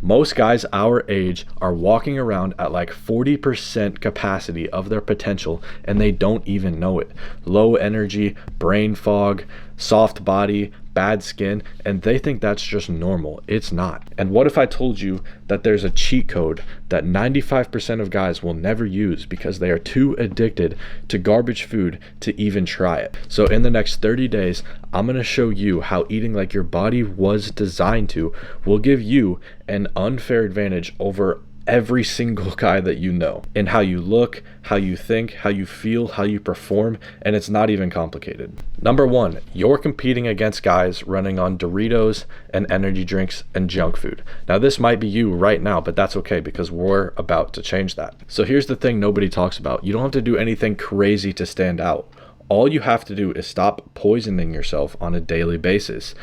Most guys our age are walking around at like 40% capacity of their potential, and they don't even know it. Low energy, brain fog, soft body, bad skin, and they think that's just normal. It's not. And what if I told you that there's a cheat code that 95% of guys will never use because they are too addicted to garbage food to even try it? So in the next 30 days, I'm going to show you how eating like your body was designed to will give you an unfair advantage over every single guy that you know, in how you look, how you think, how you feel, how you perform, and it's not even complicated. Number one, you're competing against guys running on Doritos and energy drinks and junk food. Now this might be you right now, but that's okay because we're about to change that. So here's the thing nobody talks about. You don't have to do anything crazy to stand out. All you have to do is stop poisoning yourself on a daily basis.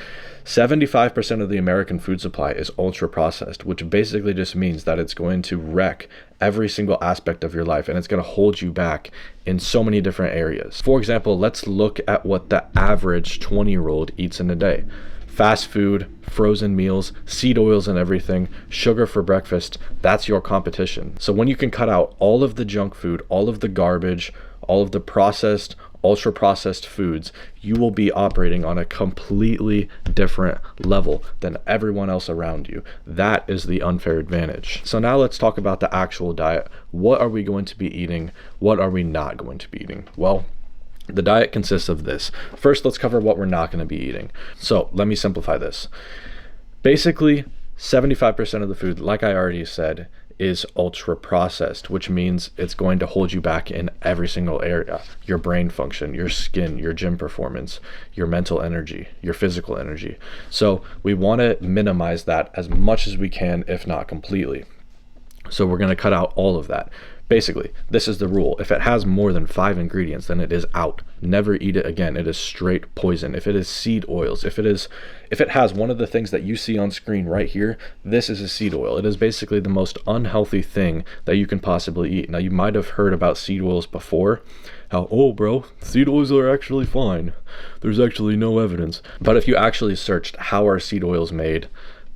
75% of the American food supply is ultra processed, which basically just means that it's going to wreck every single aspect of your life, and it's going to hold you back in so many different areas. For example, let's look at what the average 20-year-old eats in a day. Fast food, frozen meals, seed oils and everything, sugar for breakfast, that's your competition. So when you can cut out all of the junk food, all of the garbage, all of the processed, ultra processed foods, you will be operating on a completely different level than everyone else around you. That is the unfair advantage. So now let's talk about the actual diet. What are we going to be eating? What are we not going to be eating? Well, the diet consists of this. First, let's cover what we're not going to be eating. So let me simplify this. Basically, 75% of the food, like I already said, is ultra processed, which means it's going to hold you back in every single area. Your brain function, your skin, your gym performance, your mental energy, your physical energy. So we want to minimize that as much as we can, if not completely. So we're going to cut out all of that. Basically, this is the rule. If it has more than 5 ingredients, then it is out. Never eat it again. It is straight poison. If it is seed oils, if it has one of the things that you see on screen right here, this is a seed oil. It is basically the most unhealthy thing that you can possibly eat. Now, you might have heard about seed oils before. How, oh bro, seed oils are actually fine. There's actually no evidence. But if you actually searched how are seed oils made,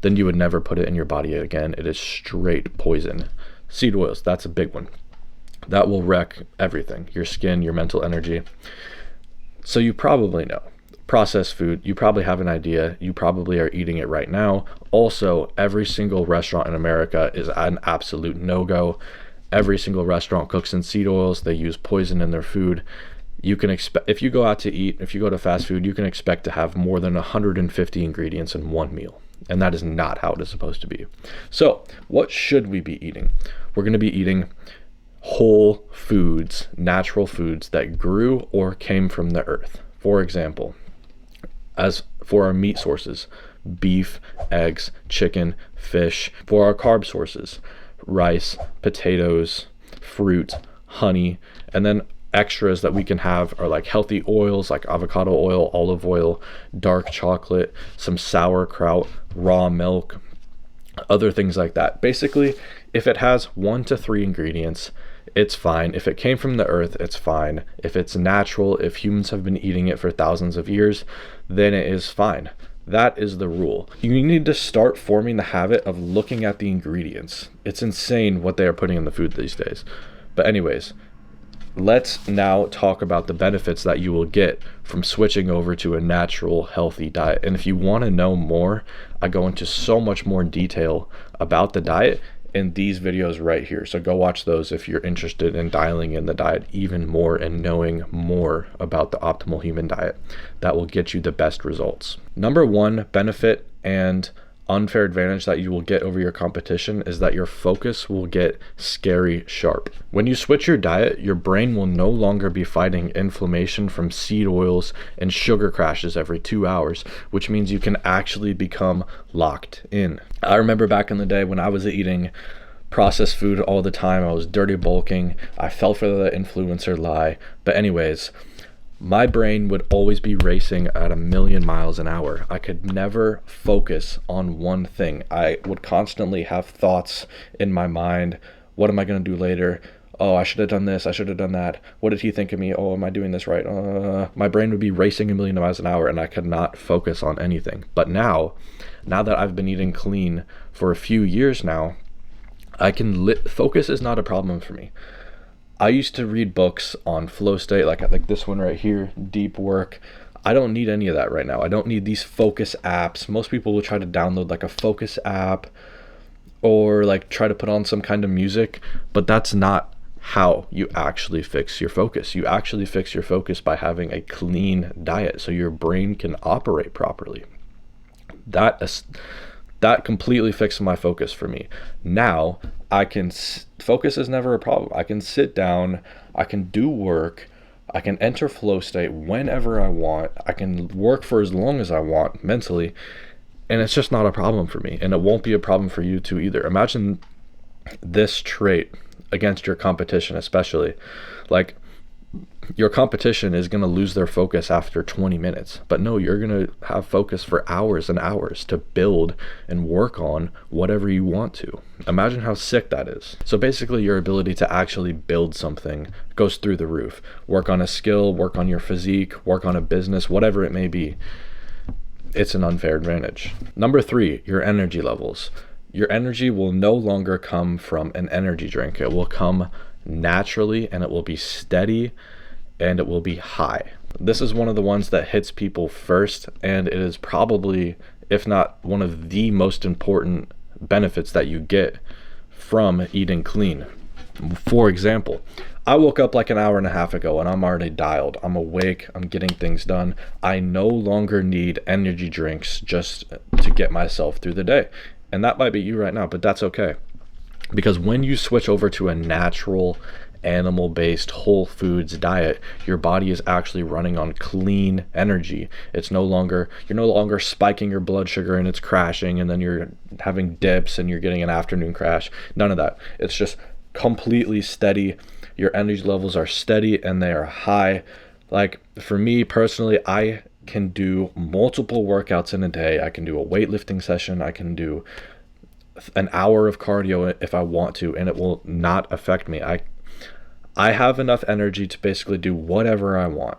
then you would never put it in your body again. It is straight poison. Seed oils, that's a big one. That will wreck everything, your skin, your mental energy. So you probably know. Processed food, you probably have an idea. You probably are eating it right now. Also, every single restaurant in America is an absolute no-go. Every single restaurant cooks in seed oils. They use poison in their food. You can expect, if you go out to eat, if you go to fast food, you can expect to have more than 150 ingredients in one meal. And that is not how it is supposed to be. So what should we be eating? We're going to be eating whole foods, natural foods that grew or came from the earth. For example, as for our meat sources, beef, eggs, chicken, fish. For our carb sources, rice, potatoes, fruit, honey, and then extras that we can have are like healthy oils like avocado oil, olive oil, dark chocolate, some sauerkraut, raw milk, other things like that. Basically, if it has 1 to 3 ingredients, it's fine. If it came from the earth, it's fine. If it's natural, if humans have been eating it for thousands of years, then it is fine. That is the rule. You need to start forming the habit of looking at the ingredients. It's insane what they are putting in the food these days. But anyways, let's now talk about the benefits that you will get from switching over to a natural, healthy diet. And if you want to know more, I go into so much more detail about the diet in these videos right here. So go watch those if you're interested in dialing in the diet even more and knowing more about the optimal human diet that will get you the best results. Number one benefit and unfair advantage that you will get over your competition is that your focus will get scary sharp. When you switch your diet, your brain will no longer be fighting inflammation from seed oils and sugar crashes every 2 hours, which means you can actually become locked in. I remember back in the day when I was eating processed food all the time, I was dirty bulking, I fell for the influencer lie, but anyways, my brain would always be racing at 1,000,000 miles an hour. I could never focus on one thing. I would constantly have thoughts in my mind. What am I going to do later? oh, I should have done this, I should have done that. What did he think of me? Oh, am I doing this right? My brain would be racing a million miles an hour and I could not focus on anything. But now that I've been eating clean for a few years now, I can focus is not a problem for me. I used to read books on flow state, like this one right here, deep work. I don't need any of that right now. I don't need these focus apps. Most people will try to download like a focus app or like try to put on some kind of music, but that's not how you actually fix your focus. You actually fix your focus by having a clean diet so your brain can operate properly. That completely fixed my focus for me. Now I can focus is never a problem. I can sit down, I can do work, I can enter flow state whenever I want, I can work for as long as I want mentally, and it's just not a problem for me, and it won't be a problem for you too either. Imagine this trait against your competition, especially like your competition is going to lose their focus after 20 minutes, but no, you're going to have focus for hours and hours to build and work on whatever you want to. Imagine how sick that is. So basically your ability to actually build something goes through the roof. Work on a skill, work on your physique, work on a business, whatever it may be. It's an unfair advantage. Number 3, your energy levels. Your energy will no longer come from an energy drink. It will come naturally, and it will be steady, and it will be high. This is one of the ones that hits people first, and it is probably, if not one of the most important benefits that you get from eating clean. For example, I woke up like an hour and a half ago and I'm already dialed. I'm awake, I'm getting things done. I no longer need energy drinks just to get myself through the day. And that might be you right now, but that's okay. Because when you switch over to a natural, animal-based, whole foods diet, your body is actually running on clean energy. You're no longer spiking your blood sugar and it's crashing, and then you're having dips and you're getting an afternoon crash. None of that. It's just completely steady. Your energy levels are steady and they are high. Like for me personally, I can do multiple workouts in a day. I can do a weightlifting session. I can do an hour of cardio if I want to, and it will not affect me. I have enough energy to basically do whatever I want.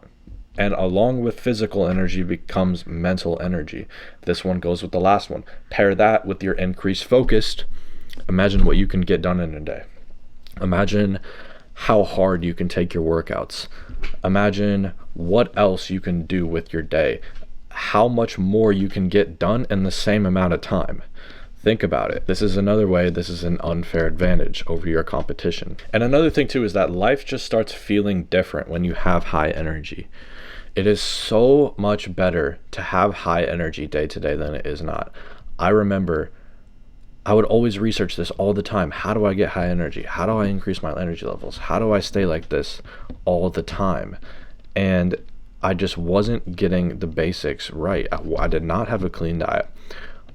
And along with physical energy becomes mental energy. This one goes with the last one. Pair that with your increased focus. Imagine what you can get done in a day. Imagine how hard you can take your workouts. Imagine what else you can do with your day. How much more you can get done in the same amount of time. Think about it. This is another way, this is an unfair advantage over your competition. And another thing too is that life just starts feeling different when you have high energy. It is so much better to have high energy day to day than it is not. I remember I would always research this all the time. How do I get high energy? How do I increase my energy levels? How do I stay like this all the time? And I just wasn't getting the basics right. I did not have a clean diet.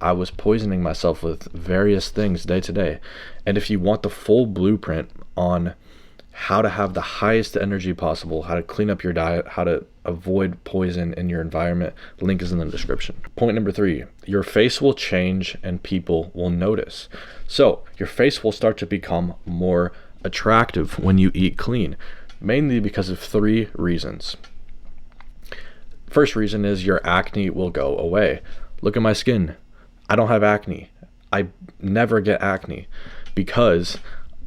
I was poisoning myself with various things day to day. And if you want the full blueprint on how to have the highest energy possible, how to clean up your diet, how to avoid poison in your environment, link is in the description. Point number 3, your face will change and people will notice. So your face will start to become more attractive when you eat clean, mainly because of 3 reasons. First reason is your acne will go away. Look at my skin. I don't have acne. I never get acne because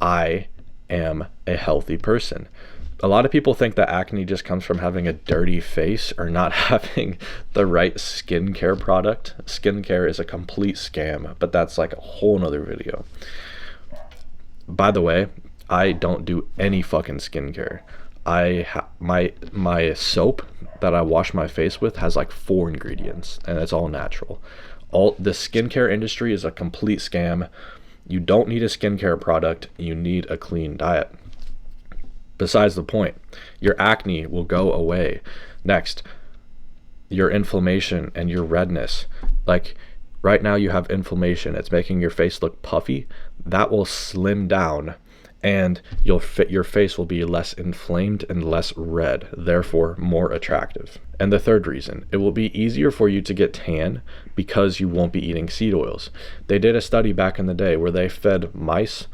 I am a healthy person. A lot of people think that acne just comes from having a dirty face or not having the right skincare product. Skincare is a complete scam, but that's like a whole nother video. By the way, I don't do any fucking skincare. My soap that I wash my face with has like 4 ingredients, and it's all natural. The skincare industry is a complete scam. You don't need a skincare product. You need a clean diet. Besides the point, your acne will go away. Next, your inflammation and your redness. Like right now you have inflammation. It's making your face look puffy. That will slim down and your face will be less inflamed and less red, therefore more attractive. And the third reason, it will be easier for you to get tan because you won't be eating seed oils. They did a study back in the day where they fed mice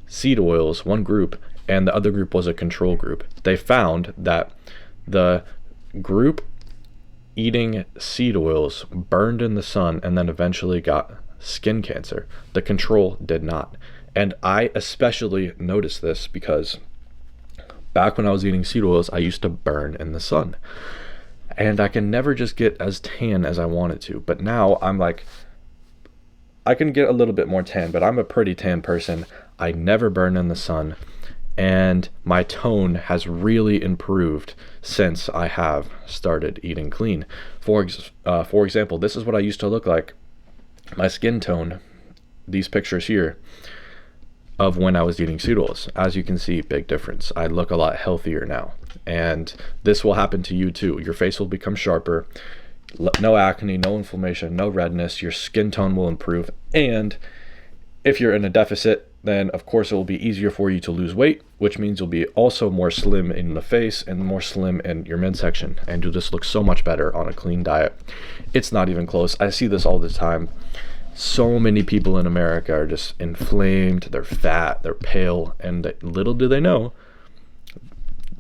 seed oils, one group, and the other group was a control group. They found that the group eating seed oils burned in the sun and then eventually got skin cancer. The control did not. And I especially noticed this because back when I was eating seed oils, I used to burn in the sun. And I can never just get as tan as I wanted to. But now I'm like, I can get a little bit more tan, but I'm a pretty tan person. I never burn in the sun. And my tone has really improved since I have started eating clean. For example, this is what I used to look like. My skin tone, these pictures here, of when I was eating seed oils. As you can see, big difference. I look a lot healthier now. And this will happen to you too. Your face will become sharper. No acne, no inflammation, no redness. Your skin tone will improve. And if you're in a deficit, then of course it will be easier for you to lose weight, which means you'll be also more slim in the face and more slim in your midsection, and you'll just look so much better on a clean diet. It's not even close. I see this all the time. So many people in America are just inflamed, they're fat, they're pale, and little do they know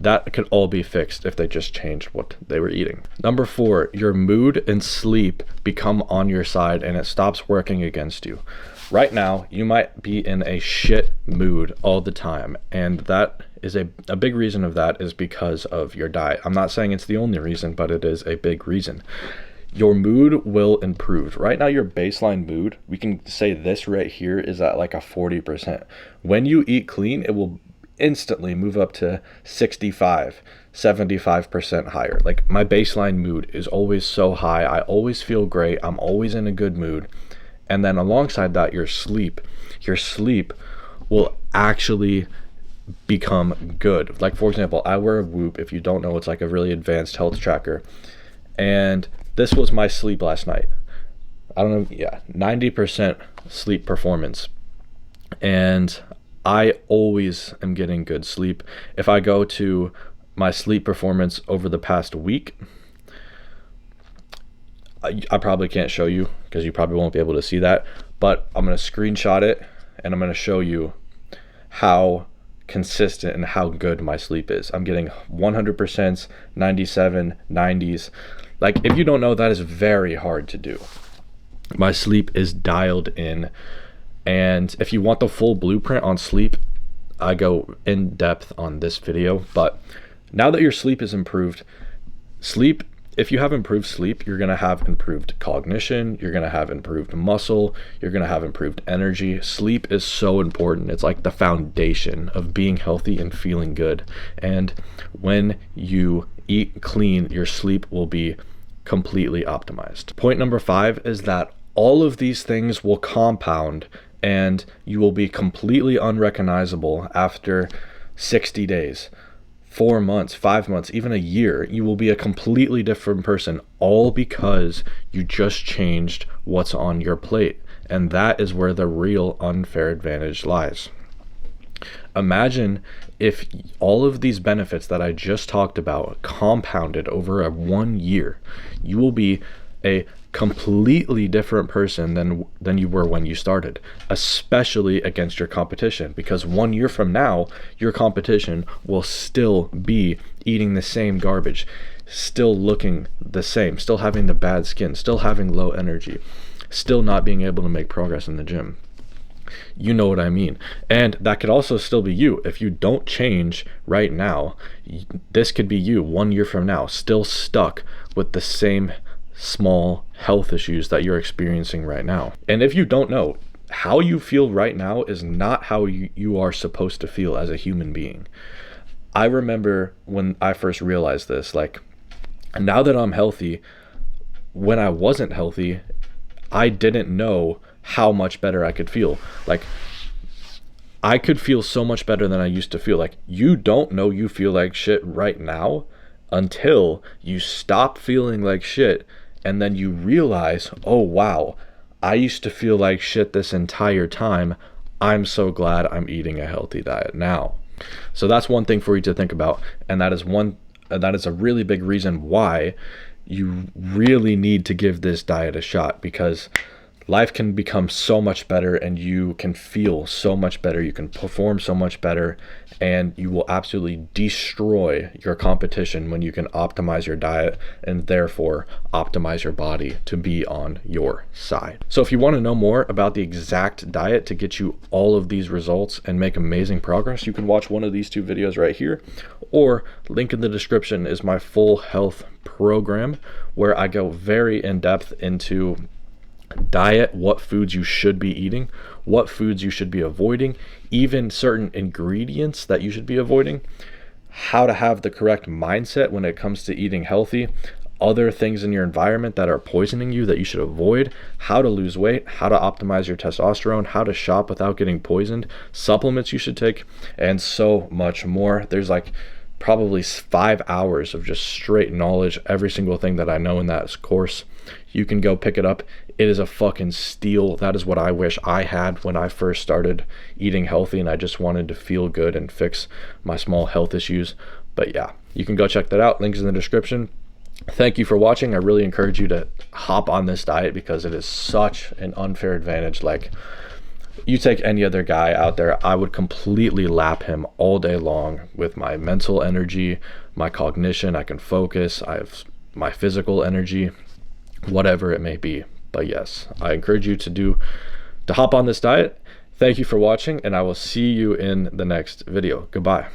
that could all be fixed if they just changed what they were eating. Number 4, your mood and sleep become on your side and it stops working against you. Right now, you might be in a shit mood all the time, and that is a big reason of that is because of your diet. I'm not saying it's the only reason, but it is a big reason. Your mood will improve. Right now, your baseline mood, we can say this right here is at like a 40%. When you eat clean, it will instantly move up to 65, 75% higher. Like my baseline mood is always so high. I always feel great. I'm always in a good mood. And then alongside that, your sleep will actually become good. Like for example, I wear a Whoop. If you don't know, it's like a really advanced health tracker. And this was my sleep last night. I don't know, 90% sleep performance. And I always am getting good sleep. If I go to my sleep performance over the past week, I probably can't show you because you probably won't be able to see that, but I'm going to screenshot it and I'm going to show you how consistent and how good my sleep is. I'm getting 100%, 97, 90s. Like if you don't know, that is very hard to do. My sleep is dialed in, and if you want the full blueprint on sleep, I go in depth on this video. But now that your sleep is improved, if you have improved sleep, you're going to have improved cognition, you're going to have improved muscle, you're going to have improved energy. Sleep is so important. It's like the foundation of being healthy and feeling good. And when you eat clean, your sleep will be completely optimized. Point number 5 is that all of these things will compound and you will be completely unrecognizable after 60 days. 4 months, 5 months, even a year. You will be a completely different person, all because you just changed what's on your plate. And that is where the real unfair advantage lies. Imagine if all of these benefits that I just talked about compounded over a 1 year. You will be a completely different person than you were when you started, especially against your competition, because 1 year from now your competition will still be eating the same garbage, still looking the same, still having the bad skin, still having low energy, still not being able to make progress in the gym. You know what I mean. And that could also still be you. If you don't change right now, this could be you 1 year from now, still stuck with the same small health issues that you're experiencing right now. And if you don't know, how you feel right now is not how you are supposed to feel as a human being. I remember when I first realized this, like now that I'm healthy, when I wasn't healthy, I didn't know how much better I could feel. Like I could feel so much better than I used to feel. Like you don't know you feel like shit right now until you stop feeling like shit. And then you realize, oh wow, I used to feel like shit this entire time. I'm so glad I'm eating a healthy diet now. So that's one thing for you to think about. And that is a really big reason why you really need to give this diet a shot, because life can become so much better, and you can feel so much better, you can perform so much better, and you will absolutely destroy your competition when you can optimize your diet and therefore optimize your body to be on your side. So if you want to know more about the exact diet to get you all of these results and make amazing progress, you can watch one of these two videos right here, or link in the description is my full health program, where I go very in depth into diet, what foods you should be eating, what foods you should be avoiding, even certain ingredients that you should be avoiding, how to have the correct mindset when it comes to eating healthy, other things in your environment that are poisoning you that you should avoid, how to lose weight, how to optimize your testosterone, how to shop without getting poisoned, supplements you should take, and so much more. There's like probably 5 hours of just straight knowledge, every single thing that I know in that course. You can go pick it up. It is a fucking steal. That is what I wish I had when I first started eating healthy and I just wanted to feel good and fix my small health issues. But yeah, you can go check that out. Links in the description. Thank you for watching. I really encourage you to hop on this diet because it is such an unfair advantage. Like, you take any other guy out there, I would completely lap him all day long with my mental energy, my cognition. I can focus. I have my physical energy, whatever it may be. But yes, I encourage you to hop on this diet. Thank you for watching, and I will see you in the next video. Goodbye.